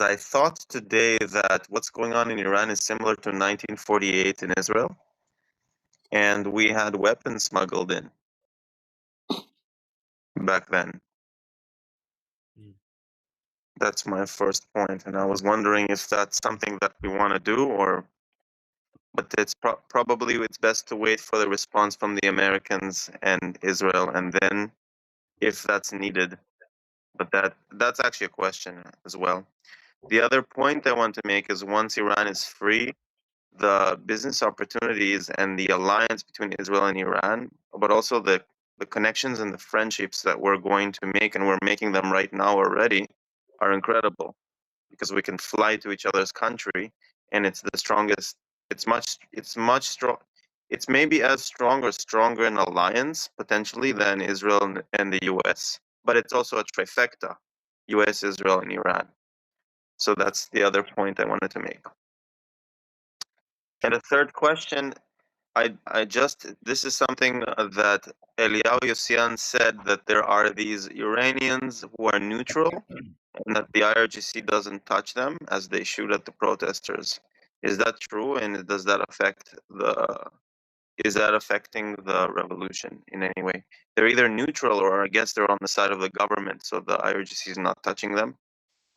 I thought today that what's going on in Iran is similar to 1948 in Israel, and we had weapons smuggled in back then. Mm. That's my first point, and I was wondering if that's something that we want to do, or but it's probably it's best to wait for the response from the Americans and Israel, and then if that's needed. But that's actually a question as well. The other point I want to make is once Iran is free, the business opportunities and the alliance between Israel and Iran, but also the connections and the friendships that we're going to make, and we're making them right now already, are incredible because we can fly to each other's country, and it's the strongest. It's much strong. It's maybe as strong or stronger an alliance potentially than Israel and the U.S. But it's also a trifecta: U.S., Israel, and Iran. So that's the other point I wanted to make. And a third question, I just this is something that Eliyahu Yossian said, that there are these Iranians who are neutral and that the IRGC doesn't touch them as they shoot at the protesters. Is that true? And does that affect the is that affecting the revolution in any way? They're either neutral or I guess they're on the side of the government, so the IRGC is not touching them.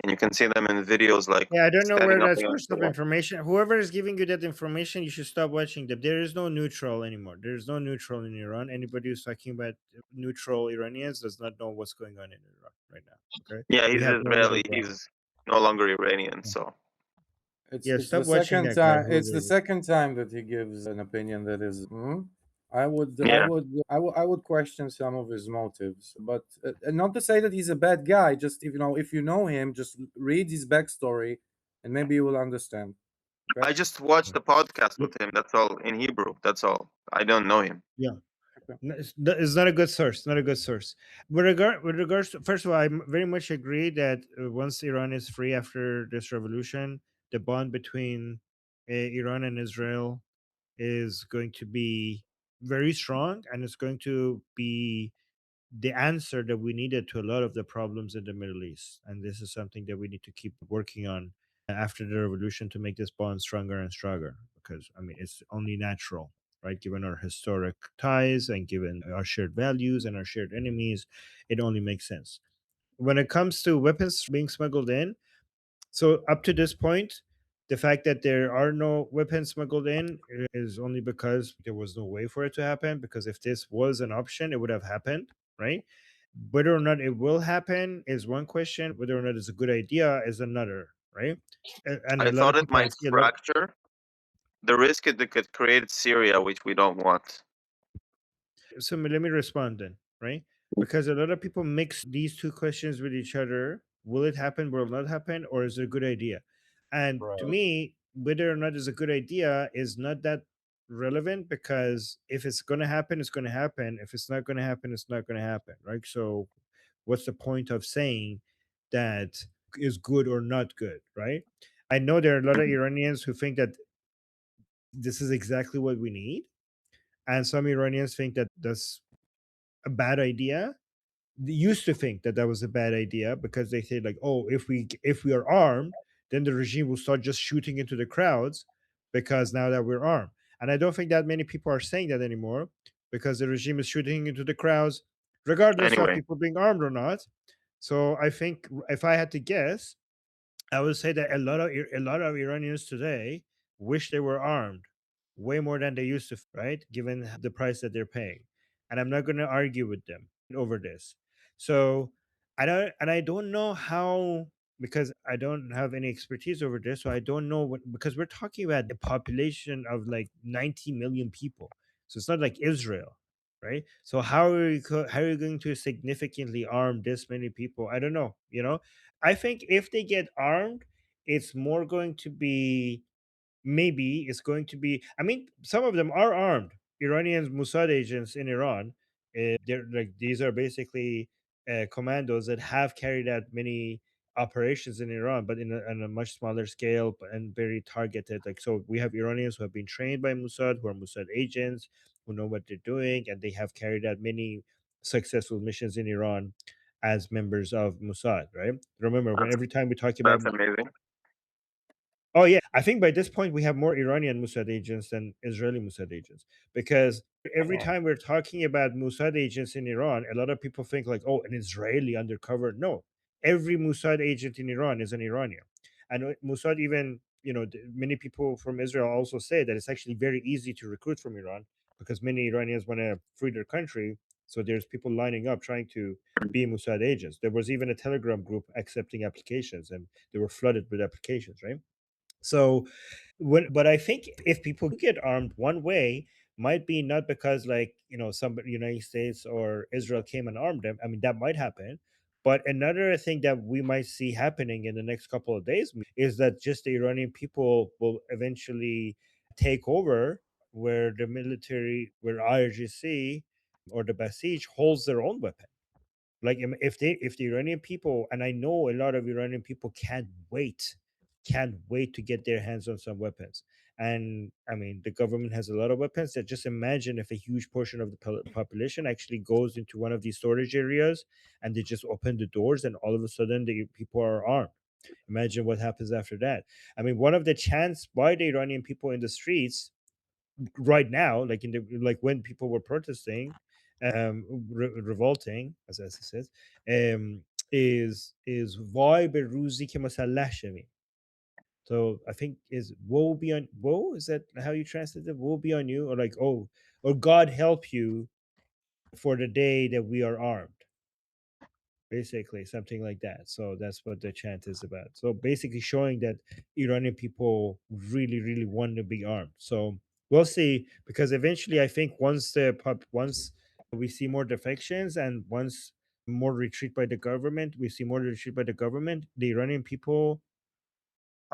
And you can see them in videos like Yeah, I don't know where standing up that against source the of wall. information. Whoever is giving you that information, you should stop watching them. There is no neutral anymore. There is no neutral in Iran. Anybody who's talking about neutral Iranians does not know what's going on in Iran right now. Okay, Yeah, we he's have no middle Israeli. ground. He's no longer Iranian, so Yeah, It's stop the watching second that guy. time. Whoever It's the it is. second time that he gives an opinion that is. I would, I yeah. would, I would question some of his motives, but and not to say that he's a bad guy. Just if you know him, just read his backstory, and maybe you will understand. Okay. I just watched the podcast Look, with him. That's all in Hebrew. That's all. I don't know him. yeah. Okay. It's not a good source. Not a good source. With regards to, first of all, I very much agree that once Iran is free after this revolution, the bond between Iran and Israel is going to be very strong, and it's going to be the answer that we needed to a lot of the problems in the Middle East. And this is something that we need to keep working on after the revolution to make this bond stronger and stronger. Because I mean, it's only natural, right? Given our historic ties and given our shared values and our shared enemies, it only makes sense. When it comes to weapons being smuggled in, so up to this point, the fact that there are no weapons smuggled in is only because there was no way for it to happen. Because if this was an option, it would have happened, right? Whether or not it will happen is one question. Whether or not it's a good idea is another, right? And I a lot thought of it people, I might see a lot. fracture. The risk it could create Syria, which we don't want. So let me respond then, right? Because a lot of people mix these two questions with each other. Will it happen? Will it not happen? Or is it a good idea? And to Right. me, whether or not it's a good idea is not that relevant, because if it's going to happen, it's going to happen. If it's not going to happen, it's not going to happen, right? So what's the point of saying that is good or not good, right? I know there are a lot of Mhm. Iranians who think that this is exactly what we need, and some Iranians think that that's a bad idea. They used to think that that was a bad idea because they say like, oh, if we are armed, then the regime will start just shooting into the crowds because now that we're armed. And I don't think that many people are saying that anymore, because the regime is shooting into the crowds regardless of Anyway, people being armed or not. So I think if I had to guess, I would say that a lot of Iranians today wish they were armed way more than they used to, right? Given the price that they're paying. And I'm not going to argue with them over this. So I don't know how, because I don't have any expertise over this, so I don't know what, because we're talking about a population of like 90 million people. So it's not like Israel, right? So how are you going to significantly arm this many people? I don't know. I think if they get armed, it's more going to be, maybe it's going to be, I mean, some of them are armed. Iranian Mossad agents in Iran, they're like, these are basically commandos that have carried out many operations in Iran, but in a much smaller scale and very targeted. Like, so we have Iranians who have been trained by Mossad, who are Mossad agents, who know what they're doing, and they have carried out many successful missions in Iran. as members of Mossad, right? Remember, That's every time we talk about amazing. Oh yeah, I think by this point we have more Iranian Mossad agents than Israeli Mossad agents, because every time we're talking about Mossad agents in Iran, a lot of people think like, oh, an Israeli undercover. No, every Mossad agent in Iran is an Iranian, and Mossad even many people from Israel also say that it's actually very easy to recruit from Iran because many Iranians want to free their country. So there's people lining up trying to be Mossad agents. There was even a Telegram group accepting applications, and they were flooded with applications, right? So but I think if people get armed, one way might be not because like somebody United States or Israel came and armed them. I mean, that might happen. But another thing that we might see happening in the next couple of days is that just the Iranian people will eventually take over where the military, where IRGC or the Basij holds their own weapon. Like if the Iranian people, and I know a lot of Iranian people can't wait to get their hands on some weapons. And I mean, the government has a lot of weapons. That just imagine if a huge portion of the population actually goes into one of these storage areas and they just open the doors, and all of a sudden the people are armed. Imagine what happens after that. I mean, one of the chants by the Iranian people in the streets right now, like when people were protesting, revolting, as it says, is why be ruzi ke masallah shavim. So I think is woe be on woe. Is that how you translate it? Woe be on you, or like or God help you for the day that we are armed. Basically, something like that. So that's what the chant is about. So basically, showing that Iranian people really want to be armed. So we'll see, because eventually, I think once we see more defections and once more retreat by the government, the Iranian people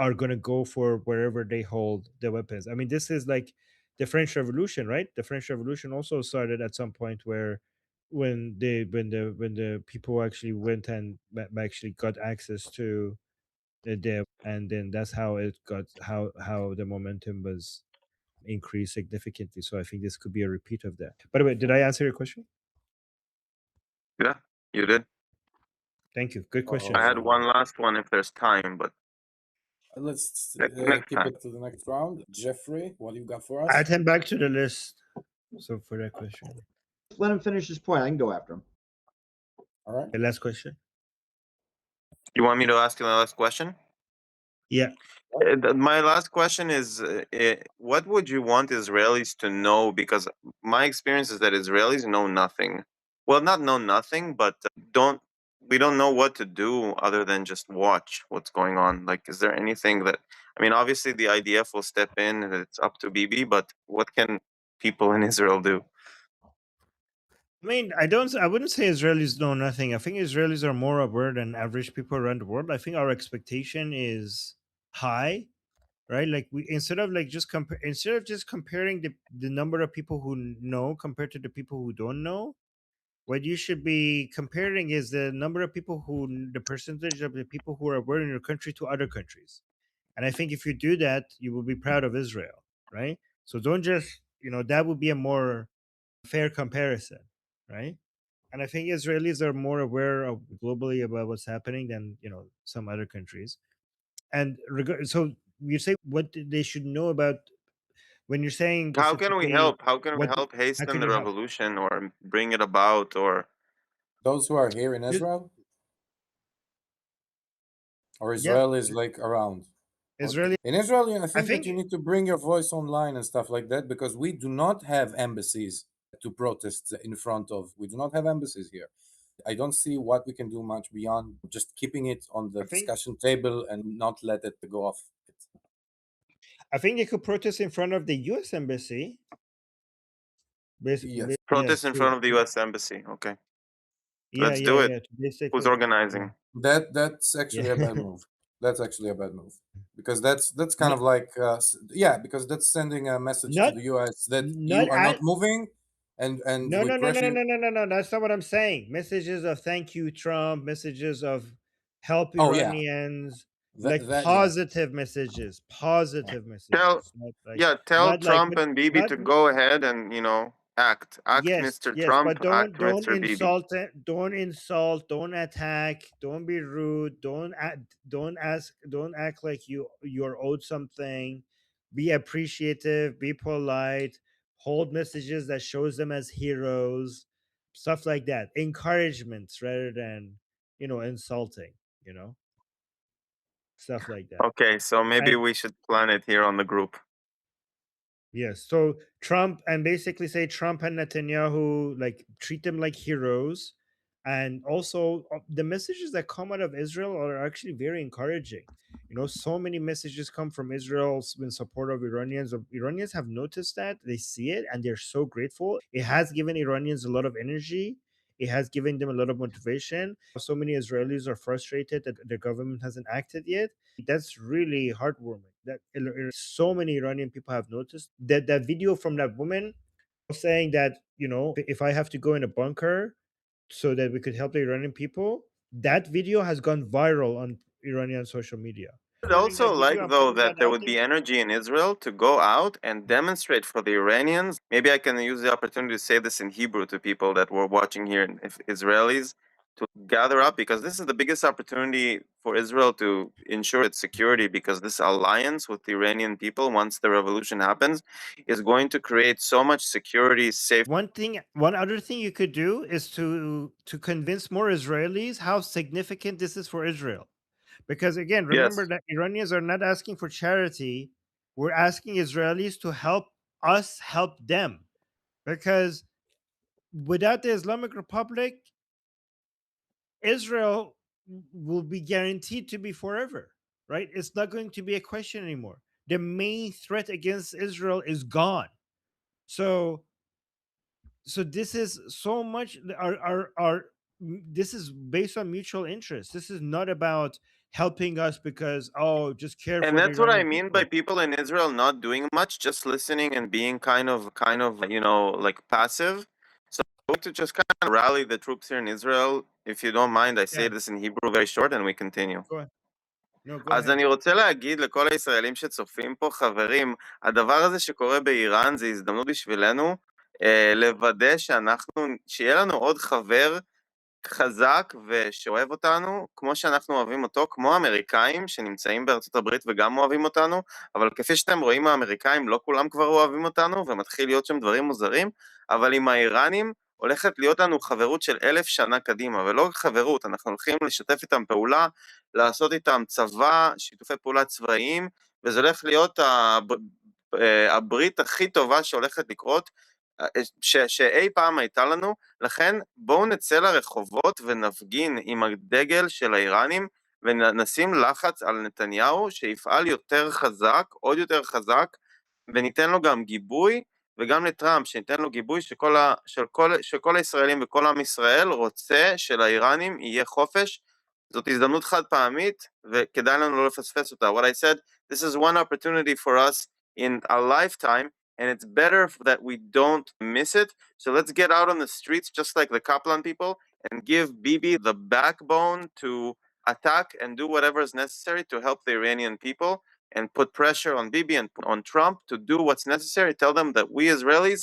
are going to go for wherever they hold the weapons. I mean, this is like the French Revolution, right? The French Revolution also started at some point where when the people actually went and actually got access to the and then that's how it got how the momentum was increased significantly. So I think this could be a repeat of that. By the way, did I answer your question? Yeah, you did. Thank you. Good question. I had one last one if there's time, but Let's next keep time. it to the next round. Jeffrey, what do you got for us? Add him back to the list. So for that question, Let him finish his point. I can go after him. All right. the last question. You want me to ask you the last question? Yeah. My last question is, what would you want Israelis to know? Because my experience is that Israelis know nothing. Well, not know nothing, but we don't know what to do other than just watch what's going on. Like, is there anything that, I mean, obviously the IDF will step in and it's up to Bibi, but what can people in Israel do? I mean, I wouldn't say Israelis know nothing. I think Israelis are more aware than average people around the world. I think our expectation is high, right? Like instead of just comparing the number of people who know compared to the people who don't know, what you should be comparing is the number of people the percentage of the people who are aware in your country to other countries. And I think if you do that, you will be proud of Israel, right? So don't just, that would be a more fair comparison, right? And I think Israelis are more aware of globally about what's happening than some other countries. And so you say what they should know about when you're saying How can we specifically help? How can we help how hasten can the you help? revolution or bring it about? Or Those who are here in Israel, or Israel is like around. Israeli. In Israel, I think that think you need to bring your voice online and stuff like that, because we do not have embassies to protest in front of. We do not have embassies here. I don't see what we can do much beyond just keeping it on the discussion table and not let it go off. I think they could protest in front of the U.S. embassy. Yes. protest in front of the U.S. embassy. Okay, let's do it. Who's organizing? That's actually a bad move. That's actually a bad move, because that's kind of like because that's sending a message to the U.S. that you are not moving, and no, we pressure. No. That's not what I'm saying. Messages of thank you, Trump. Messages of help Iranians. Positive messages. Positive messages. Tell Not Trump and Bibi to go ahead and Act, Yes, Mr. yes, Trump, but act, don't Mr. Bibi. insult it, don't insult, don't attack, don't be rude, don't act like you're owed something. Be appreciative, be polite, hold messages that shows them as heroes, stuff like that. Encouragements rather than, insulting, stuff like that. Okay, so maybe And we should plan it here on the group. yes. So Trump, and basically say Trump and Netanyahu, like, treat them like heroes. And also, the messages that come out of Israel are actually very encouraging. So many messages come from Israel in support of Iranians. Iranians have noticed that, they see it, and they're so grateful. It has given Iranians a lot of energy. It has given them a lot of motivation. So many Israelis are frustrated that the government hasn't acted yet. That's really heartwarming. That so many Iranian people have noticed that video from that woman saying that, if I have to go in a bunker so that we could help the Iranian people, that video has gone viral on Iranian social media. I'd Sharing also that video like, and though, putting that that there out would there. be energy in Israel to go out and demonstrate for the Iranians. Maybe I can use the opportunity to say this in Hebrew to people that were watching here, Israelis, to gather up, because this is the biggest opportunity for Israel to ensure its security, because this alliance with the Iranian people, once the revolution happens, is going to create so much security, safety. One other thing you could do is to convince more Israelis how significant this is for Israel. Because again, remember Yes. that Iranians are not asking for charity. We're asking Israelis to help us help them. Because without the Islamic Republic, Israel will be guaranteed to be forever, right? It's not going to be a question anymore. The main threat against Israel is gone. So this is so much our this is based on mutual interest. This is not about helping us because, oh, just care And for the that's what I Iranian mean by people. people in Israel not doing much, just listening and being kind of, passive. So I'm going to just kind of rally the troops here in Israel. If you don't mind, I say Yeah, this in Hebrew very short and we continue. go ahead. No, go אז ahead. אני רוצה להגיד לכל הישראלים שצופים פה, חברים, הדבר הזה שקורה באיראן זה הזדמנות בשבילנו לוודא שיהיה לנו עוד חבר חזק ושאוהב אותנו, כמו שאנחנו אוהבים אותו, כמו האמריקאים שנמצאים בארצות הברית וגם אוהבים אותנו, אבל כפי שאתם רואים, האמריקאים לא כולם כבר אוהבים אותנו, ומתחיל להיות שם דברים מוזרים, אבל עם האיראנים הולכת להיות לנו חברות של 1000 שנה קדימה, ולא רק חברות, אנחנו הולכים לשתף איתם פעולה, לעשות איתם צבא, שיתופי פעולה צבאיים, וזה הולך להיות הברית הכי טובה שהולכת לקרות, שאי פעם הייתה לנו. לכן בואו נצא לרחובות ונפגין עם הדגל של האיראנים ונשים לחץ על נתניהו שיפעל יותר חזק, עוד יותר חזק, וניתן לו גם גיבוי, וגם לטראמפ שניתן לו גיבוי שכל הישראלים וכל עם ישראל רוצה שלאיראנים יהיה חופש. זאת הזדמנות חד פעמית וכדאי לנו לא לפספס אותה. What I said, this is one opportunity for us in a lifetime, and it's better that we don't miss it. So let's get out on the streets just like the Kaplan people and give Bibi the backbone to attack and do whatever is necessary to help the Iranian people and put pressure on Bibi and on Trump to do what's necessary. Tell them that we Israelis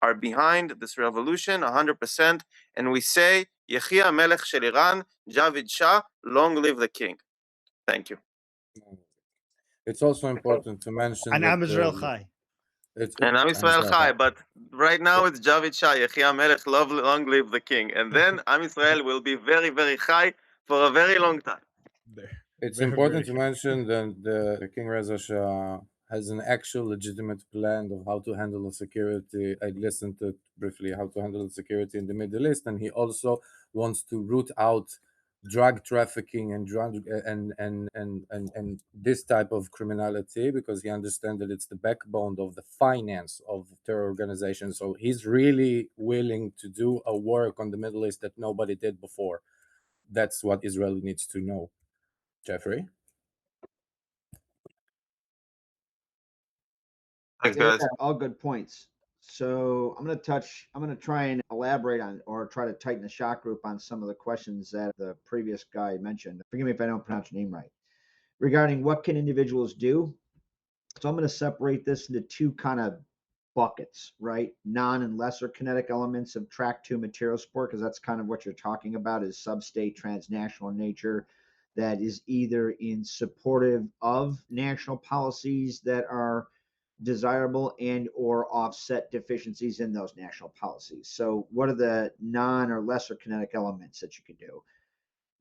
are behind this revolution 100%, and we say, Yechia Melech Shel Iran, Javid Shah, long live the king. Thank you. It's also important to mention And that I'm Israel Chai. And Am Israel Chai, but right now it's Javid Shah, Yechia Melech, long live the king. And then Am Israel will be very, very high for a very long time. It's Very, important very to mention that the King Reza Shah has an actual legitimate plan of how to handle the security. I listened to it briefly how to handle the security in the Middle East, and he also wants to root out drug trafficking and drug and this type of criminality because he understands that it's the backbone of the finance of terror organizations. So he's really willing to do a work on the Middle East that nobody did before. That's what Israel needs to know. Jeffrey? Thanks, Yeah, guys. all good points. So I'm going to try and elaborate on or try to tighten the shock group on some of the questions that the previous guy mentioned. Forgive me if I don't pronounce your name right. Regarding what can individuals do? So I'm going to separate this into two kind of buckets, right? Non and lesser kinetic elements of track two material support, because that's kind of what you're talking about, is substate transnational in nature that is either in supportive of national policies that are desirable and or offset deficiencies in those national policies. So what are the non or lesser kinetic elements that you can do?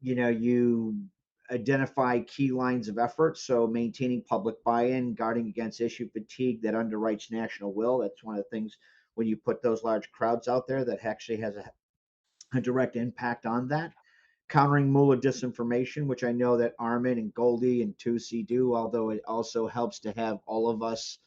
You identify key lines of effort. So maintaining public buy-in, guarding against issue fatigue that underwrites national will. That's one of the things when you put those large crowds out there that actually has a direct impact on that. Countering mullah disinformation, which I know that Armin and Goldie and Tusi do, although it also helps to have all of us,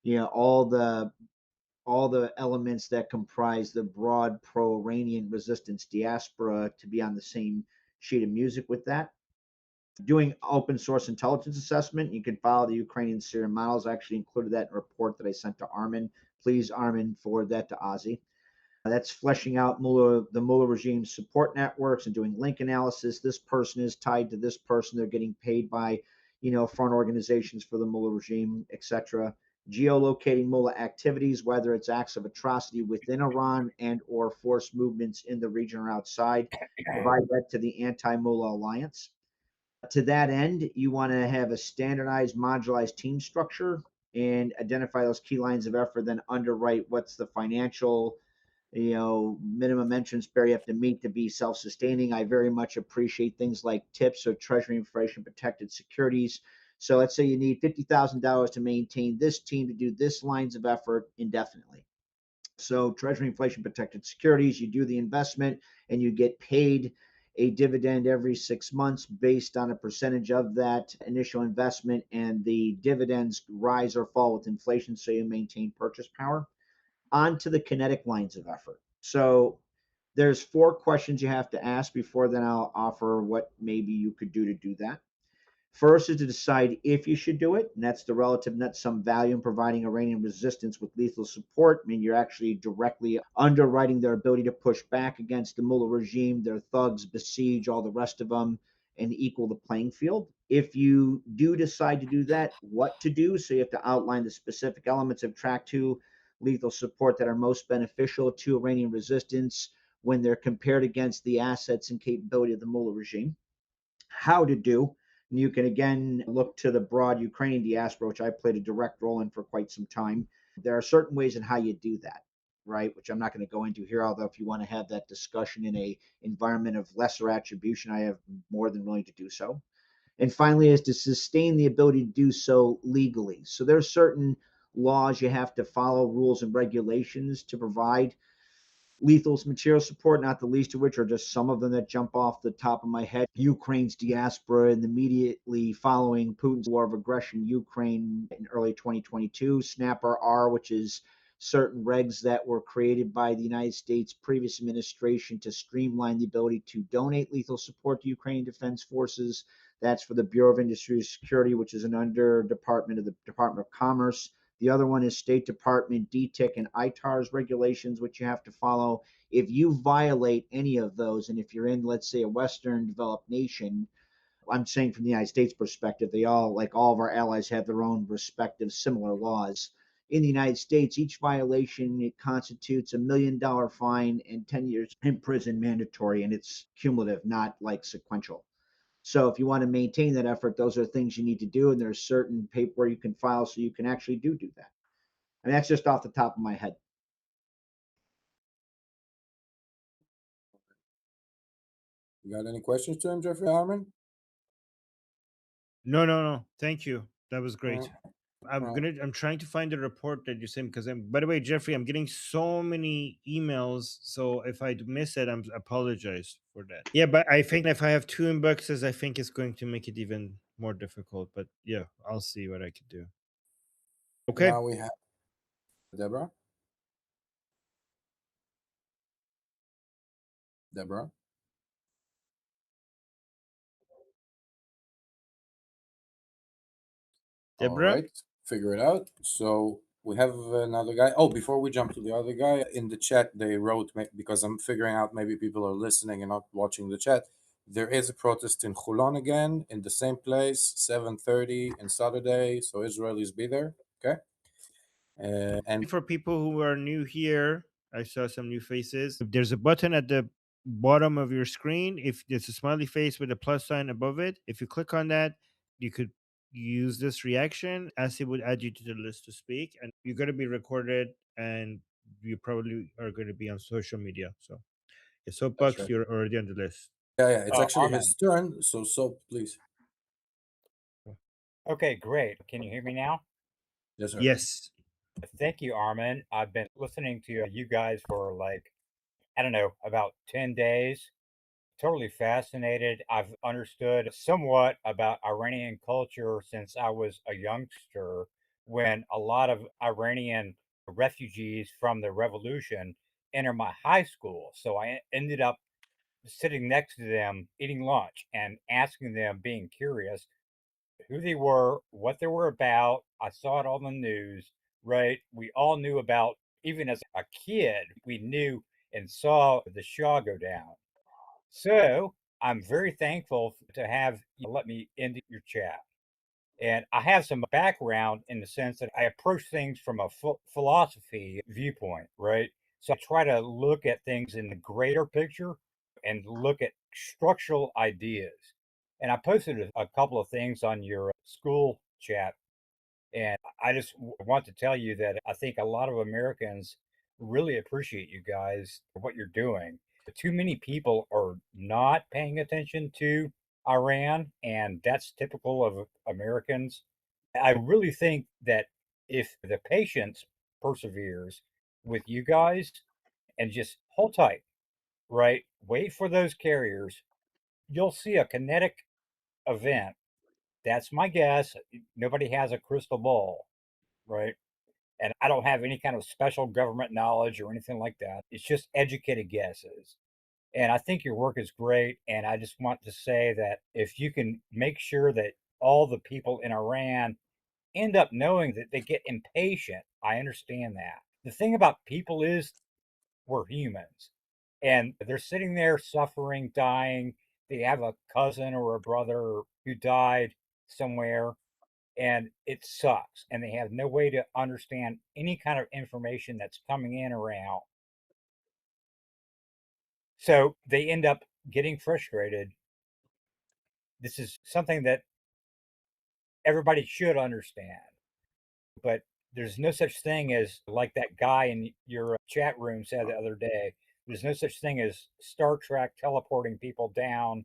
all the elements that comprise the broad pro-Iranian resistance diaspora to be on the same sheet of music with that. Doing open source intelligence assessment. You can follow the Ukrainian Syrian models. I actually included that in a report that I sent to Armin. Please, Armin, forward that to Ozzy. That's fleshing out the Mullah regime support networks and doing link analysis. This person is tied to this person. They're getting paid by, front organizations for the Mullah regime, etc. Geolocating Mullah activities, whether it's acts of atrocity within Iran and or forced movements in the region or outside. Provide that to the Anti-Mullah Alliance. To that end, you want to have a standardized, modularized team structure and identify those key lines of effort, then underwrite what's the financial minimum entrance barrier you have to meet to be self-sustaining. I very much appreciate things like tips or treasury inflation protected securities. So let's say you need $50,000 to maintain this team to do this lines of effort indefinitely. So treasury inflation protected securities, you do the investment and you get paid a dividend every 6 months based on a percentage of that initial investment, and the dividends rise or fall with inflation, so you maintain purchase power. Onto the kinetic lines of effort. So there's 4 questions you have to ask before then I'll offer what maybe you could do to do that. First is to decide if you should do it, and that's the relative net sum value in providing Iranian resistance with lethal support. I mean, you're actually directly underwriting their ability to push back against the mullah regime, their thugs, besiege, all the rest of them, and equal the playing field. If you do decide to do that, what to do. So you have to outline the specific elements of track 2 lethal support that are most beneficial to Iranian resistance when they're compared against the assets and capability of the mullah regime. How to do. And you can again look to the broad Ukrainian diaspora, which I played a direct role in for quite some time. There are certain ways in how you do that, right? Which I'm not going to go into here, although if you want to have that discussion in a environment of lesser attribution, I have more than willing to do so. And finally, is to sustain the ability to do so legally. So there are certain laws you have to follow, rules and regulations to provide lethal material support, not the least of which are just some of them that jump off the top of my head. Ukraine's diaspora, and immediately following Putin's war of aggression, Ukraine in early 2022, Snapper R, which is certain regs that were created by the United States previous administration to streamline the ability to donate lethal support to Ukrainian Defense Forces. That's for the Bureau of Industry Security, which is an under department of the Department of Commerce. The other one is State Department, DTIC, and ITAR's regulations, which you have to follow. If you violate any of those, and if you're in, let's say, a Western developed nation, I'm saying from the United States perspective, they all, like all of our allies, have their own respective similar laws. In the United States, each violation, it constitutes $1 million fine and 10 years in prison mandatory, and it's cumulative, not like sequential. So if you want to maintain that effort, those are things you need to do, and there's certain paperwork you can file so you can actually do that. And that's just off the top of my head. You got any questions to him, Jeffrey Harmon? No. Thank you. That was great. Right. I'm trying to find the report that you sent, because by the way, Jeffrey, I'm getting so many emails. So if I miss it, I apologize for that. Yeah, but I think if I have 2 inboxes, I think it's going to make it even more difficult. But yeah, I'll see what I can do. Okay. Now we have Deborah. Deborah. Deborah? All right, figure it out. So we have another guy. Oh, before we jump to the other guy, in the chat they wrote, because I'm figuring out maybe people are listening and not watching the chat. There is a protest in Hulon again, in the same place, 7:30 on Saturday. So Israelis be there, okay? And For people who are new here, I saw some new faces. There's a button at the bottom of your screen. If there's a smiley face with a plus sign above it, if you click on that, you could use this reaction as it would add you to the list to speak. And you're going to be recorded and you probably are going to be on social media. So, yeah, that's Soapbox, right. you're already on the list. Yeah, it's actually Armin. his turn. So please. Okay, great. Can you hear me now? Yes, sir. Yes. Thank you, Armin. I've been listening to you guys for like, I don't know, about 10 days. Totally fascinated. I've understood somewhat about Iranian culture since I was a youngster when a lot of Iranian refugees from the revolution entered my high school. So I ended up sitting next to them eating lunch and asking them, being curious, who they were, what they were about. I saw it on the news, right? We all knew about, even as a kid, we knew and saw the Shah go down. So I'm very thankful to have you let me into your chat. And I have some background in the sense that I approach things from a philosophy viewpoint, right? So I try to look at things in the greater picture and look at structural ideas. And I posted a couple of things on your school chat. And I just want to tell you that I think a lot of Americans really appreciate you guys for what you're doing. Too many people are not paying attention to Iran, and that's typical of Americans. I really think that if the patience perseveres with you guys and just hold tight, right? Wait for those carriers, you'll see a kinetic event. That's my guess. Nobody has a crystal ball, right? And I don't have any kind of special government knowledge or anything like that. It's just educated guesses. And I think your work is great. And I just want to say that if you can make sure that all the people in Iran end up knowing that they get impatient, I understand that. The thing about people is we're humans and they're sitting there suffering, dying. They have a cousin or a brother who died somewhere and it sucks. And they have no way to understand any kind of information that's coming in or out. So they end up getting frustrated. This is something that everybody should understand. But there's no such thing as, like that guy in your chat room said the other day, there's no such thing as Star Trek teleporting people down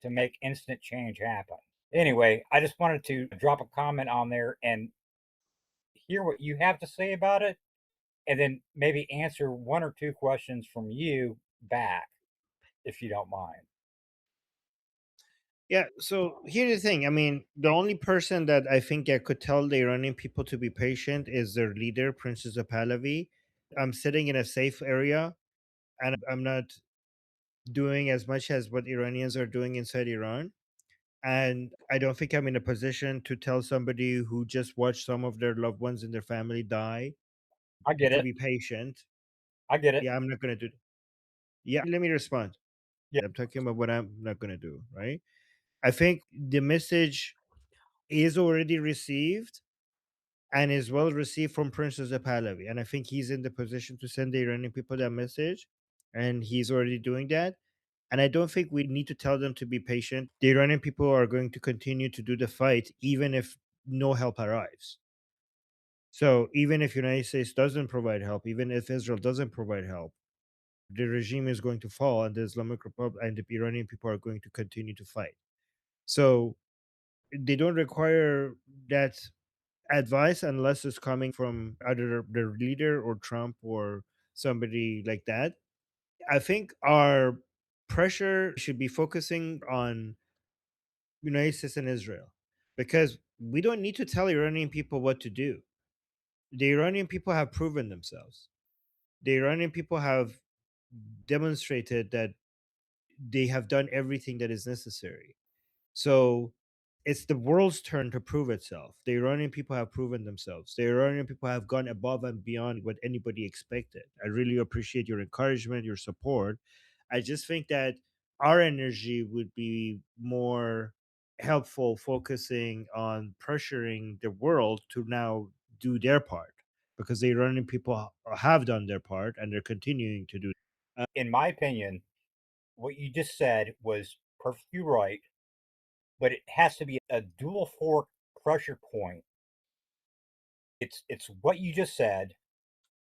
to make instant change happen. Anyway, I just wanted to drop a comment on there and hear what you have to say about it, and then maybe answer one or two questions from you back, if you don't mind. Yeah, so here's the thing. I mean, the only person that I think that could tell the Iranian people to be patient is their leader, Prince Reza Pahlavi. I'm sitting in a safe area and I'm not doing as much as what Iranians are doing inside Iran. And I don't think I'm in a position to tell somebody who just watched some of their loved ones in their family die I get to it. be patient. I get it. Yeah, I'm not going to do. Yeah, let me respond. Yeah. I'm talking about what I'm not going to do, right? I think the message is already received and is well received from Prince Reza Pahlavi. And I think he's in the position to send the Iranian people that message. And he's already doing that. And I don't think we need to tell them to be patient. The Iranian people are going to continue to do the fight, even if no help arrives. So even if United States doesn't provide help, even if Israel doesn't provide help, the regime is going to fall and the Islamic Republic and the Iranian people are going to continue to fight. So they don't require that advice unless it's coming from either their leader or Trump or somebody like that. I think our pressure should be focusing on United States and Israel because we don't need to tell Iranian people what to do. The Iranian people have proven themselves. The Iranian people have demonstrated that they have done everything that is necessary. So it's the world's turn to prove itself. The Iranian people have proven themselves. The Iranian people have gone above and beyond what anybody expected. I really appreciate your encouragement, your support. I just think that our energy would be more helpful focusing on pressuring the world to now do their part. because the Iranian people have done their part and they're continuing to do. In my opinion, what you just said was perfectly right, but it has to be a dual fork pressure point. It's what you just said.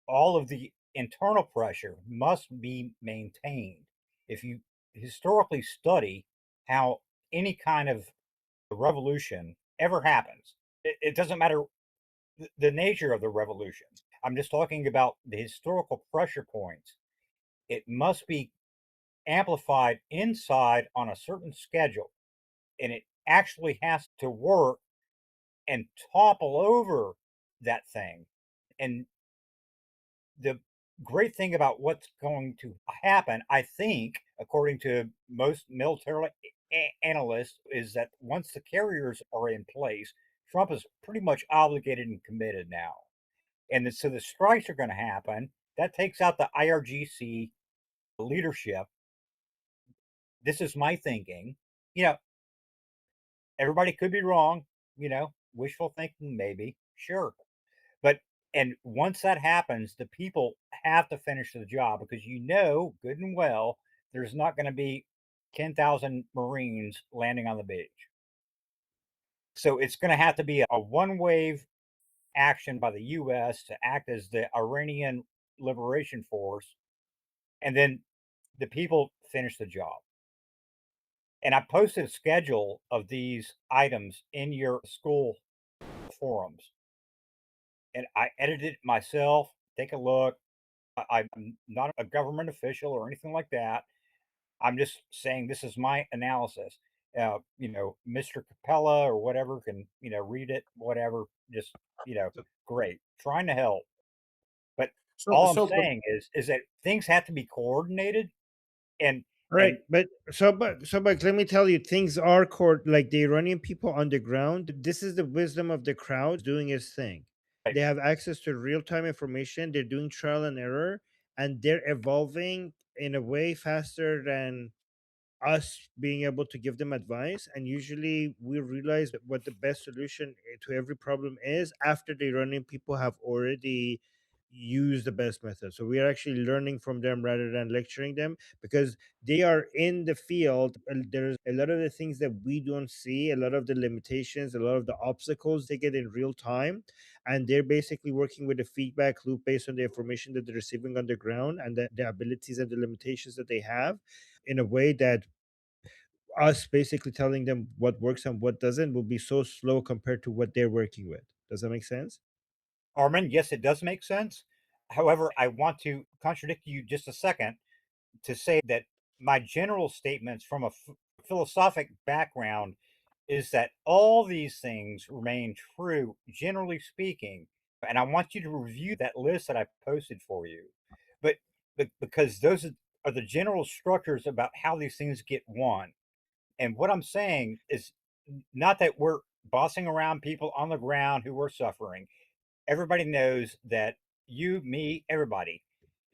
All of the internal pressure must be maintained. If you historically study how any kind of revolution ever happens, it doesn't matter the nature of the revolution. I'm just talking about the historical pressure points. It must be amplified inside on a certain schedule, and it actually has to work and topple over that thing. And the great thing about what's going to happen, I think, according to most military analysts, is that once the carriers are in place, Trump is pretty much obligated and committed now. And so the strikes are going to happen. That takes out the IRGC leadership. This is my thinking. You know, everybody could be wrong, wishful thinking, maybe, sure. But and once that happens, the people have to finish the job because good and well there's not going to be 10,000 Marines landing on the beach. So it's going to have to be a one wave action by the US to act as the Iranian liberation force, and then the people finish the job. And I posted a schedule of these items in your school forums, and I edited it myself. Take a look. I'm not a government official or anything like that. I'm just saying this is my analysis. Mr. Capella or whatever can, read it, whatever. Just, great. Trying to help. But all I'm saying is that things have to be coordinated, and Right, but let me tell you, things are like the Iranian people on the ground. This is the wisdom of the crowd doing its thing. Right. They have access to real-time information. They're doing trial and error, and they're evolving in a way faster than us being able to give them advice. And usually we realize what the best solution to every problem is after the Iranian people have already used the best method. So we are actually learning from them rather than lecturing them, because they are in the field. And there's a lot of the things that we don't see, a lot of the limitations, a lot of the obstacles they get in real time. And they're basically working with a feedback loop based on the information that they're receiving on the ground and the abilities and the limitations that they have, in a way that us basically telling them what works and what doesn't will be so slow compared to what they're working with. Does that make sense? Armin, yes, it does make sense. However, I want to contradict you just a second to say that my general statements from a philosophic background is that all these things remain true, generally speaking. And I want you to review that list that I posted for you. But because those are the general structures about how these things get won. And what I'm saying is not that we're bossing around people on the ground who are suffering. Everybody knows that you, me, everybody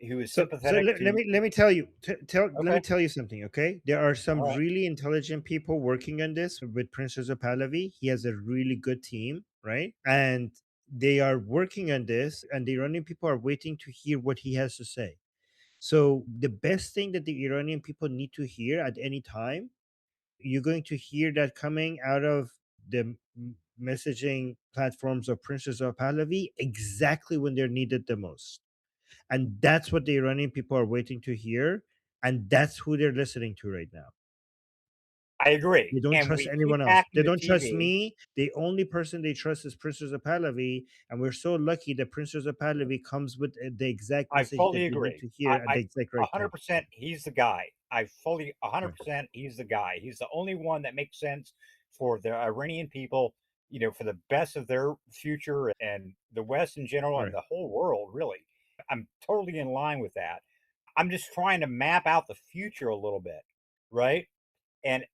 who is sympathetic to. Let me tell you let me Okay. tell you something. Okay, there are some All right. really intelligent people working on this with Prince Reza Pahlavi. He has a really good team, right? And they are working on this, and the Iranian people are waiting to hear what he has to say. So the best thing that the Iranian people need to hear at any time, you're going to hear that coming out of the messaging platforms of Princess of Pahlavi exactly when they're needed the most. And that's what the Iranian people are waiting to hear. And that's who they're listening to right now. I agree. They don't And trust we keep anyone else. hacking They the don't trust TV. me. The only person they trust is Princess of Pahlavi. And we're so lucky that Princess of Pahlavi comes with the exact I message that fully they need agree. to hear at the exact right time. 100%, he's the guy. I fully 100%, he's the guy. He's the only one that makes sense for the Iranian people, for the best of their future and the West in general and Right. the whole world, really. I'm totally in line with that. I'm just trying to map out the future a little bit, right? And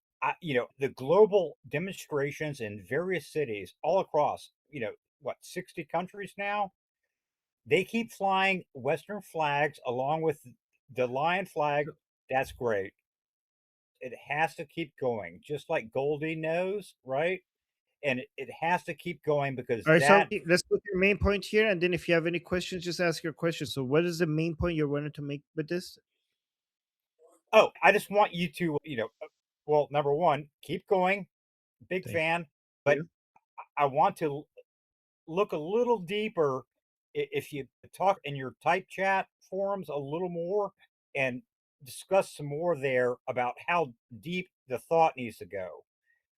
the global demonstrations in various cities all across, 60 countries now, they keep flying Western flags along with the lion flag. That's great. It has to keep going, just like Goldie knows, right? and it has to keep going because All right, that. so let's put your main point here, and then if you have any questions, just ask your question. So, what is the main point you're wanting to make with this? Oh, I just want you to, well, number one, keep going. Big Thank fan, but you. I want to look a little deeper. If you talk in your type chat forums a little more and discuss some more there about how deep the thought needs to go.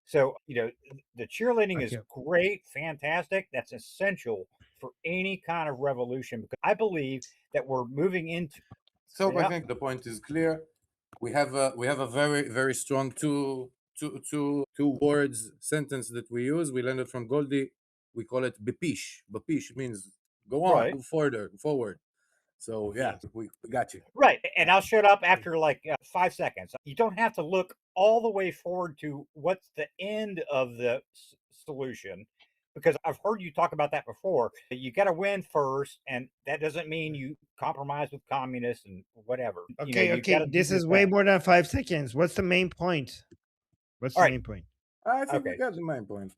So, the cheerleading is Okay. great, fantastic. That's essential for any kind of revolution because I believe that we're moving into. So I Yeah. think the point is clear. We have a very very strong two words sentence that we use. We learned it from Goldie. We call it bepish. Bepish means go on, Right. go forward. So yeah, we got you. Right. And I'll shut up after like 5 seconds. You don't have to look all the way forward to what's the end of the solution because I've heard you talk about that before. You got to win first, and that doesn't mean you compromise with communists and whatever. Okay, You okay. got to do This your is way thing. more than 5 seconds. What's the main point? What's All the right. main point? I think we Okay. got the main point.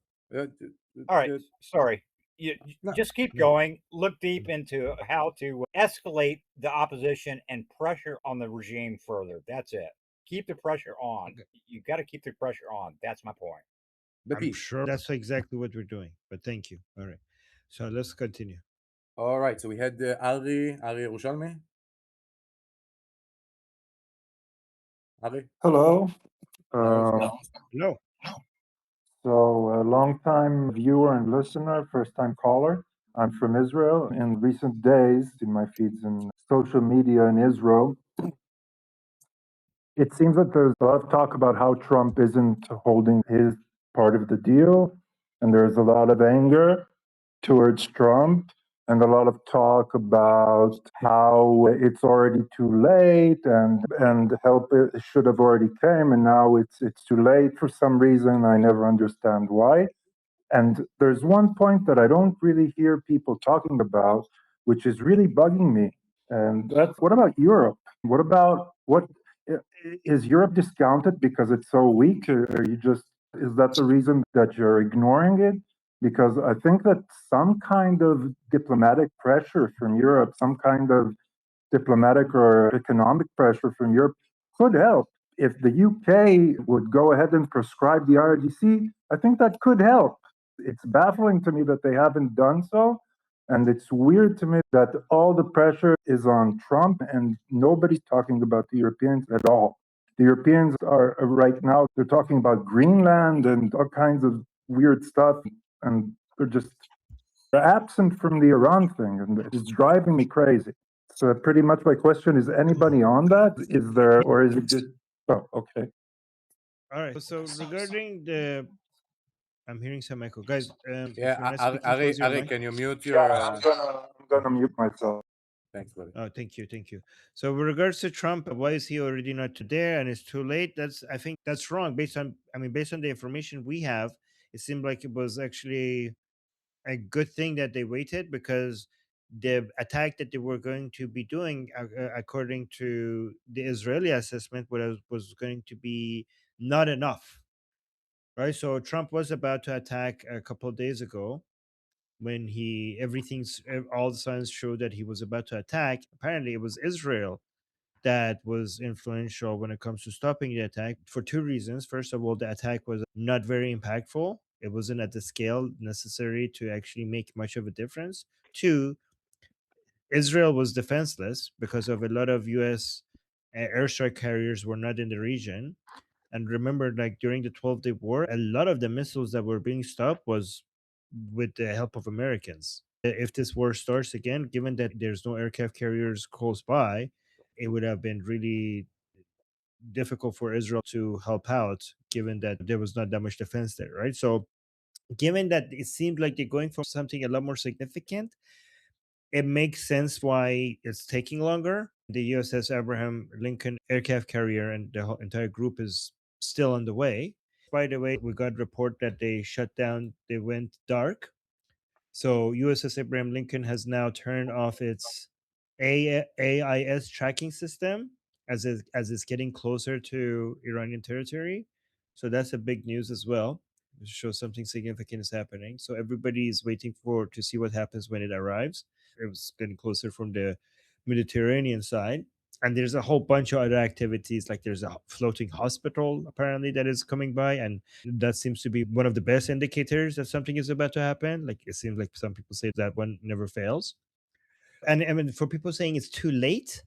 All right. Sorry. You No. just keep No. going. Look deep into how to escalate the opposition and pressure on the regime further. That's it. Keep the pressure on. Okay. You got to keep the pressure on. That's my point. I'm Bepish. sure that's exactly what we're doing. But thank you. All right. So let's continue. All right. So we had Ari Yerushalmi. Ari. Hello. No. So, a long-time viewer and listener, first-time caller. I'm from Israel. In recent days, in my feeds in social media in Israel, it seems that there's a lot of talk about how Trump isn't holding his part of the deal, and there's a lot of anger towards Trump, and a lot of talk about how it's already too late and help should have already came, and now it's too late for some reason. I never understand why. And there's one point that I don't really hear people talking about, which is really bugging me. And that's, what about Europe? What is Europe discounted because it's so weak? Or are you just, is that the reason that you're ignoring it? Because I think that some kind of diplomatic pressure from Europe, some kind of diplomatic or economic pressure from Europe could help. If the UK would go ahead and prescribe the RDC, I think that could help. It's baffling to me that they haven't done so. And it's weird to me that all the pressure is on Trump and nobody's talking about the Europeans at all. The Europeans are right now, they're talking about Greenland and all kinds of weird stuff. And they're absent from the Iran thing. And it's driving me crazy. So pretty much my question is, anybody on that? Is there, or is it just, oh, okay. All right. So regarding the, I'm hearing some echo, guys. If Yeah, you're not speaking, close your Ari, mic. can you mute your? I'm gonna mute myself. Thanks, buddy. Oh, thank you, thank you. So with regards to Trump, why is he already not there and it's too late? I think that's wrong. Based on the information we have, it seemed like it was actually a good thing that they waited because the attack that they were going to be doing, according to the Israeli assessment, was going to be not enough, right? So Trump was about to attack a couple of days ago when all the signs showed that he was about to attack. Apparently, it was Israel that was influential when it comes to stopping the attack for two reasons. First of all, the attack was not very impactful. It wasn't at the scale necessary to actually make much of a difference. Two, Israel was defenseless because of a lot of U.S. Airstrike carriers were not in the region. And remember, like during the 12-day war, a lot of the missiles that were being stopped was with the help of Americans. If this war starts again, given that there's no aircraft carriers close by, it would have been really difficult for Israel to help out, given that there was not that much defense there, right? So, given that it seemed like they're going for something a lot more significant, it makes sense why it's taking longer. The USS Abraham Lincoln aircraft carrier and the whole entire group is still on the way. By the way, we got report that they shut down, they went dark. So USS Abraham Lincoln has now turned off its AIS tracking system as it's getting closer to Iranian territory. So that's a big news as well. show something significant is happening. So everybody is waiting to see what happens when it arrives. It was getting closer from the Mediterranean side. And there's a whole bunch of other activities, like there's a floating hospital apparently that is coming by, and that seems to be one of the best indicators that something is about to happen. Like it seems like some people say that one never fails. And I mean, for people saying it's too late,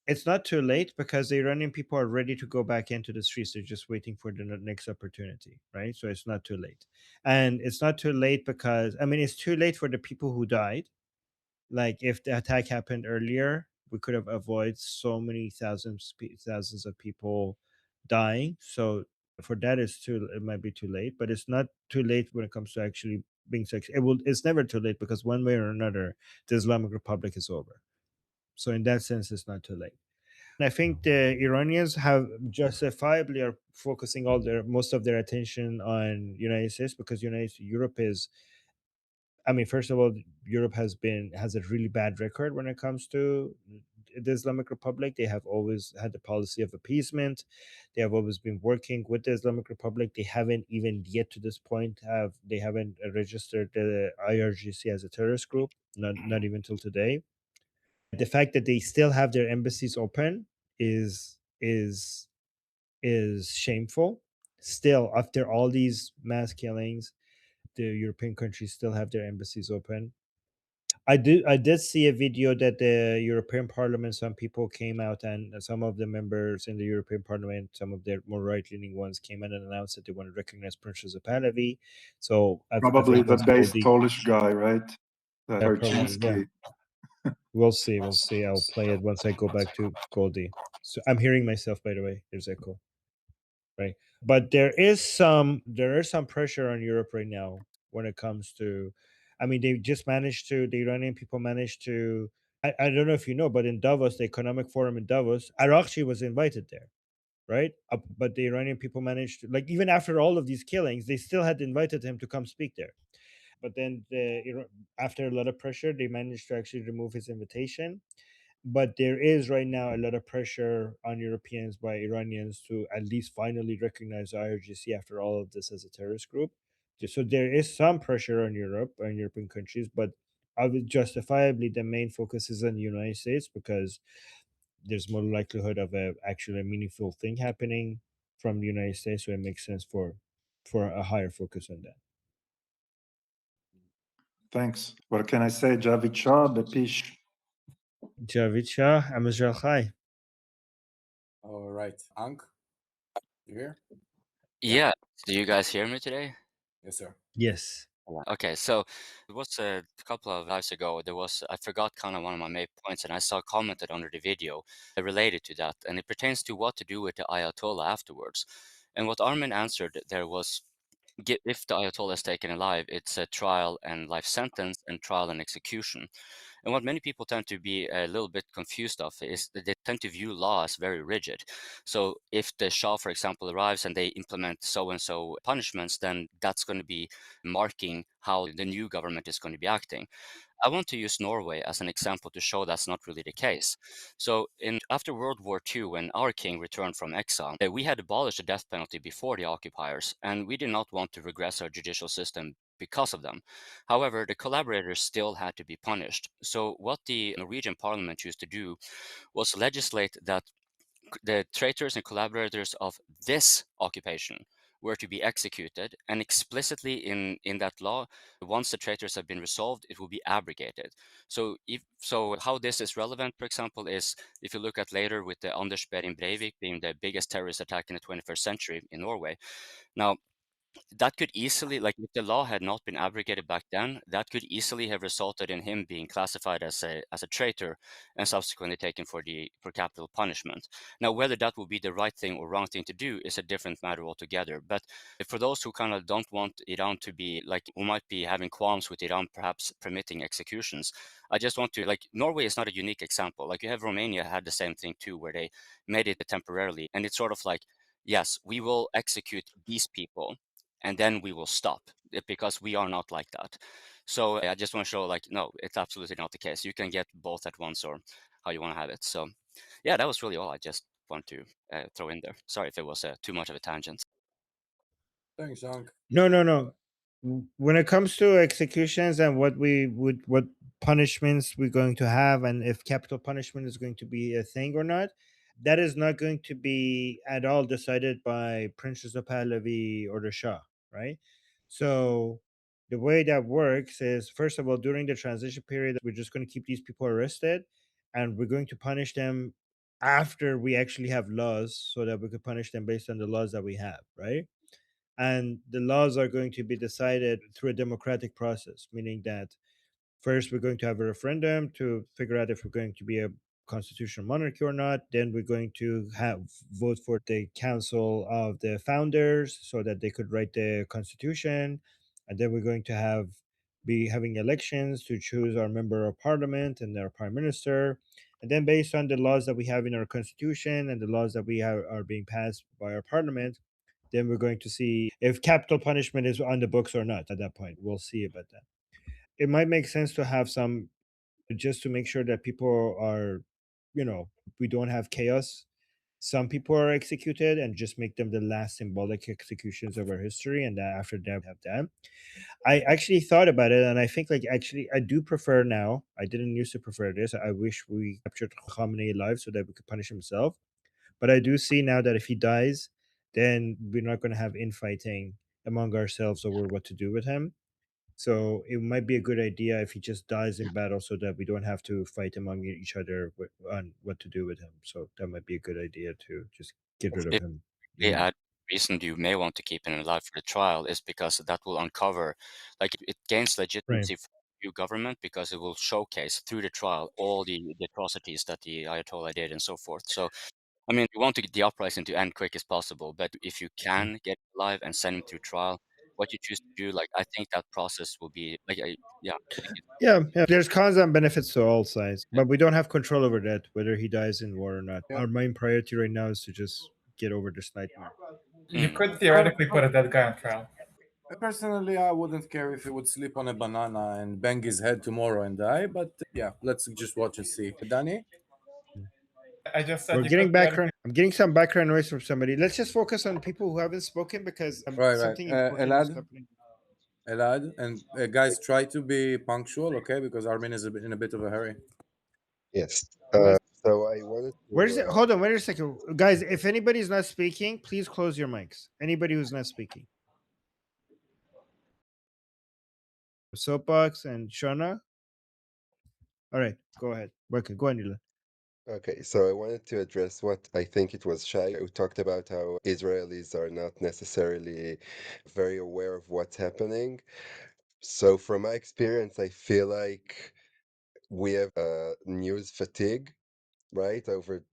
it's not too late because the Iranian people are ready to go back into the streets. They're just waiting for the next opportunity, right? So it's not too late. And it's not too late because, I mean, it's too late for the people who died. Like if the attack happened earlier, we could have avoided so many thousands of people dying. So for that, it might be too late, but it's not too late when it comes to actually being it's never too late because one way or another, the Islamic Republic is over. So in that sense, it's not too late. And I think the Iranians have justifiably are focusing most of their attention on United States because Europe is, I mean, first of all, Europe has a really bad record when it comes to the Islamic Republic. They have always had the policy of appeasement. They have always been working with the Islamic Republic. They haven't even yet to this point they haven't registered the IRGC as a terrorist group. Not even till today. The fact that they still have their embassies open is shameful. Still, after all these mass killings, the European countries still have their embassies open. I did see a video that the European Parliament, some people came out, and some of the members in the European Parliament, some of their more right-leaning ones, came out and announced that they want to recognize Prince Reza Pahlavi. So Probably the base Polish guy, right? The probably, yeah. We'll see. I'll play it once I go back to Goldie. So I'm hearing myself, by the way. There's echo, right? But there is some pressure on Europe right now when it comes to. I mean, the Iranian people managed to. I don't know if you know, but in Davos, the economic forum in Davos, Arakchi was invited there, right? But the Iranian people managed to, like, even after all of these killings, they still had invited him to come speak there. But then after a lot of pressure, they managed to actually remove his invitation. But there is right now a lot of pressure on Europeans by Iranians to at least finally recognize IRGC after all of this as a terrorist group. So there is some pressure on Europe and European countries, but justifiably the main focus is on the United States because there's more likelihood of actually a meaningful thing happening from the United States. So it makes sense for a higher focus on that. Thanks. What can I say? Javid Shah, Bepish. Javid Shah, Amazjal Chai. All right. Ankh, you here? Yeah. Do you guys hear me today? Yes, sir. Yes. Okay, so it was a couple of lives ago. I forgot kind of one of my main points, and I saw commented under the video related to that, and it pertains to what to do with the Ayatollah afterwards. And what Armin answered there was, if the Ayatollah is taken alive, it's a trial and life sentence and trial and execution. And what many people tend to be a little bit confused of is that they tend to view law as very rigid. So if the Shah, for example, arrives and they implement so-and-so punishments, then that's going to be marking how the new government is going to be acting. I want to use Norway as an example to show that's not really the case. So after World War II, when our king returned from exile, we had abolished the death penalty before the occupiers, and we did not want to regress our judicial system because of them. However, the collaborators still had to be punished. So what the Norwegian parliament used to do was legislate that the traitors and collaborators of this occupation were to be executed, and explicitly in that law, once the traitors have been resolved, it will be abrogated. So how this is relevant, for example, is if you look at later with the Anders Behring Breivik being the biggest terrorist attack in the 21st century in Norway. Now, that could easily, like if the law had not been abrogated back then, that could easily have resulted in him being classified as a traitor and subsequently taken for capital punishment. Now, whether that would be the right thing or wrong thing to do is a different matter altogether. But for those who kind of don't want Iran to be like, who might be having qualms with Iran perhaps permitting executions, I just want to, like, Norway is not a unique example. Like you have Romania had the same thing too, where they made it temporarily, and it's sort of like, yes, we will execute these people, and then we will stop, because we are not like that. So I just want to show, like, no, it's absolutely not the case. You can get both at once, or how you want to have it. So yeah, that was really all I just want to throw in there. Sorry if it was too much of a tangent. Thanks, Shank. No. When it comes to executions and what punishments we're going to have, and if capital punishment is going to be a thing or not, that is not going to be at all decided by Prince Reza Pahlavi or the Shah, right? So the way that works is, first of all, during the transition period, we're just going to keep these people arrested, and we're going to punish them after we actually have laws, so that we could punish them based on the laws that we have, right? And the laws are going to be decided through a democratic process, meaning that first we're going to have a referendum to figure out if we're going to be a constitutional monarchy or not. Then we're going to have vote for the council of the founders so that they could write the constitution. And then we're going to be having elections to choose our member of parliament and our prime minister. And then based on the laws that we have in our constitution and the laws that we have are being passed by our parliament, then we're going to see if capital punishment is on the books or not. At that point, we'll see about that. It might make sense to have some, just to make sure that people are, we don't have chaos. Some people are executed and just make them the last symbolic executions of our history, and that after that we have them. I actually thought about it, and I think, like, actually I do prefer now. I didn't used to prefer this. I wish we captured Khamenei alive so that we could punish himself. But I do see now that if he dies, then we're not going to have infighting among ourselves over what to do with him. So it might be a good idea if he just dies in battle, so that we don't have to fight among each other on what to do with him. So that might be a good idea to just get rid of If him. they add reason you may want to keep him alive for the trial is because that will uncover, like it gains Right. legitimacy for the new government because it will showcase through the trial all the atrocities that the Ayatollah did and so forth. So, I mean, we want to get the uprising to end quick as possible, but if you can get him alive and send him through trial, what you choose to do, like I think that process will be like, yeah, I think it's Yeah. There's cons and benefits to all sides, but we don't have control over that, whether he dies in war or not. Yeah. Our main priority right now is to just get over this nightmare. You could theoretically put a dead guy on trial. Personally, I wouldn't care if he would sleep on a banana and bang his head tomorrow and die, but yeah, let's just watch and see. Danny? I just said We're you getting could background. I'm getting some background noise from somebody. Let's just focus on people who haven't spoken, because Right. something important is Elad? happening. Elad? And guys, try to be punctual, okay? Because Armin is in a bit of a hurry. Yes. Who is- So I wanted Where's it? to. Hold on, wait a second, guys. If anybody's not speaking, please close your mics. Anybody who's not speaking. Soapbox and Shana. All right, go ahead. Okay, go on, Nila. Okay, so I wanted to address what I think it was Shai who talked about how Israelis are not necessarily very aware of what's happening. So from my experience, I feel like we have news fatigue, right, over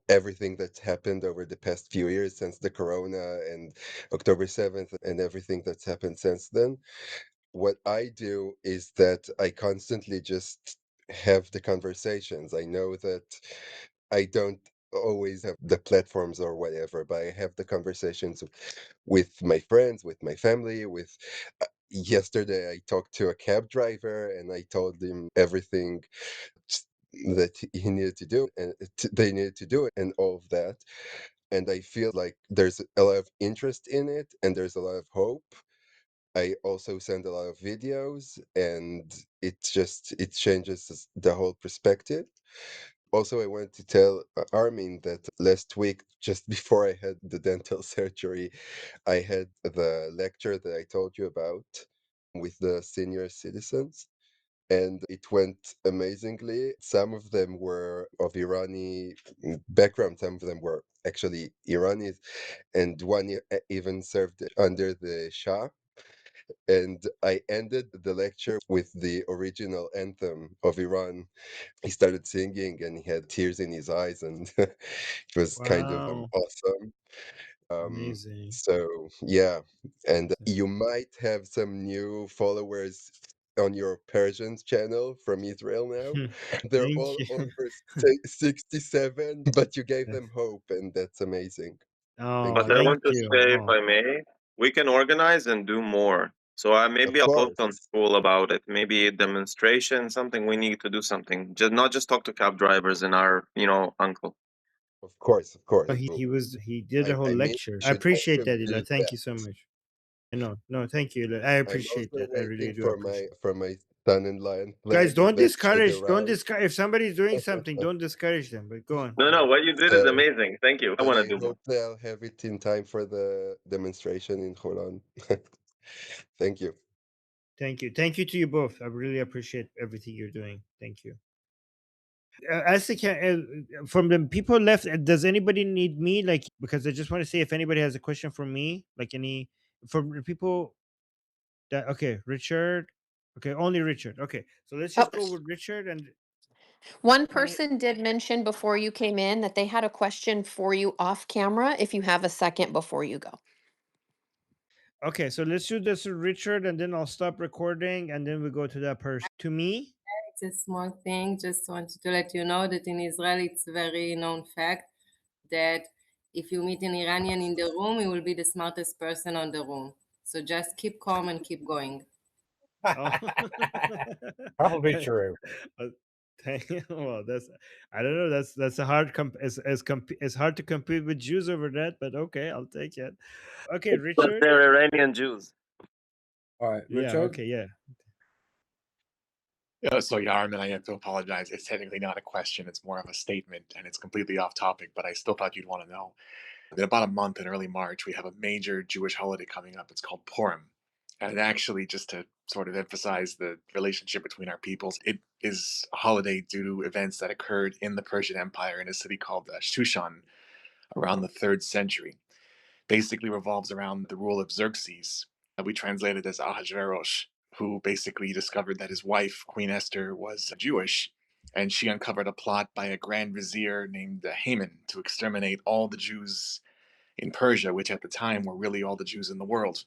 everything that's happened over the past few years since the corona and October 7th and everything that's happened since then. What I do is that I constantly just have the conversations. I know that I don't always have the platforms or whatever, but I have the conversations with my friends, with my family, with yesterday I talked to a cab driver and I told him everything that he needed to do and they needed to do it and all of that. And I feel like there's a lot of interest in it and there's a lot of hope. I also send a lot of videos and it changes the whole perspective. Also, I wanted to tell Armin that last week, just before I had the dental surgery, I had the lecture that I told you about with the senior citizens. And it went amazingly. Some of them were of Irani background, some of them were actually Iranis, and one even served under the Shah. And I ended the lecture with the original anthem of Iran. He started singing and he had tears in his eyes, and it was kind of Wow, awesome. amazing. So, yeah, and you might have some new followers on your Persian channel from Israel now. They're Thank all you. over 67, but you gave them hope, and that's amazing. Thank Oh, But you. I thank want to you. say, if Oh, I may, we can organize and do more. So maybe Of I'll post on course, school about it. Maybe a demonstration, something. We need to do something. Just not just talk to cab drivers and our, uncle. of course, of course. he did a whole I mean, lecture. you I should appreciate also that, Ila. do Thank that. you so much. No, thank you. I appreciate I'm also that. I really waiting do appreciate. for my son-in-law and Guys, flag don't that should discourage. Don't arrive. discourage. If somebody's doing something, don't discourage them. But go on. No, what you did is amazing. Thank you. I And want I to do more. hope they'll have it in time for the demonstration in Holon. Thank you. Thank you. Thank you to you both. I really appreciate everything you're doing. Thank you. As from the people left, does anybody need me? Like, because I just want to say if anybody has a question for me, like any from the people that okay, Richard. Okay, only Richard. Okay, so let's just go with Richard and One person did mention before you came in that they had a question for you off camera if you have a second before you go. okay, so let's do this with Richard and then I'll stop recording and then we go to that person. To me? It's a small thing. Just wanted to let you know that in Israel, it's a very known fact that if you meet an Iranian in the room, he will be the smartest person on the room. So just keep calm and keep going. Probably true. Well, that's I don't know. That's a hard it's hard to compete with Jews over that, but okay, I'll take it. Okay, But Richard. they're Iranian Jews. All right, Yeah. Richard. Okay. Yeah. So Yarman, I have to apologize. It's technically not a question; it's more of a statement, and it's completely off topic. But I still thought you'd want to know. In about a month, in early March, we have a major Jewish holiday coming up. It's called Purim, and actually, just to sort of emphasize the relationship between our peoples, it is a holiday due to events that occurred in the Persian Empire in a city called Shushan around the 3rd century. Basically revolves around the rule of Xerxes. We translate it as Ahasuerus, who basically discovered that his wife, Queen Esther, was Jewish, and she uncovered a plot by a grand vizier named Haman to exterminate all the Jews in Persia, which at the time were really all the Jews in the world.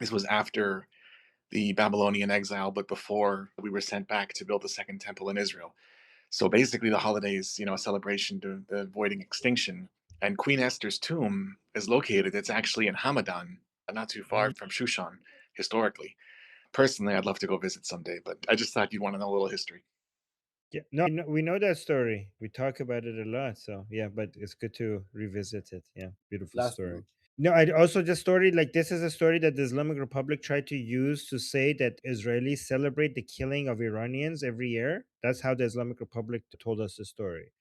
This was after the Babylonian exile, but before we were sent back to build the second temple in Israel. So basically, the holiday is, a celebration to avoiding extinction. And Queen Esther's tomb is located. It's actually in Hamadan, not too far from Shushan, historically. Personally, I'd love to go visit someday, but I just thought you'd want to know a little history. Yeah. No, we know that story. We talk about it a lot. So yeah, but it's good to revisit it. Yeah, beautiful story. No, I also just story like this is a story that the Islamic Republic tried to use to say that Israelis celebrate the killing of Iranians every year. That's how the Islamic Republic told us the story.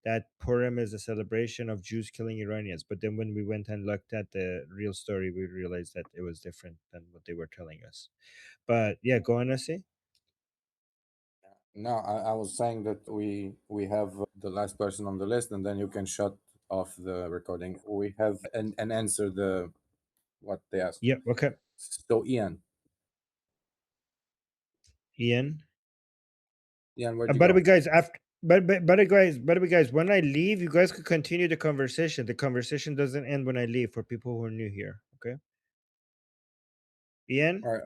That Purim is a celebration of Jews killing Iranians. But then when we went and looked at the real story, we realized that it was different than what they were telling us. But yeah, go on, Nasi. No, I was saying that we have the last person on the list, and then you can shut off the recording. We have and answer what they asked. Yeah. Okay. So Ian, where'd you by the go? way, guys, by the way, guys, when I leave, you guys could continue the conversation. The conversation doesn't end when I leave for people who are new here. Okay. Ian? All right.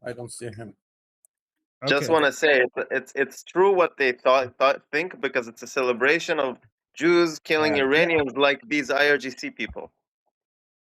I don't see him. Just want to say it's true what they think because it's a celebration of Jews killing Iranians like these IRGC people.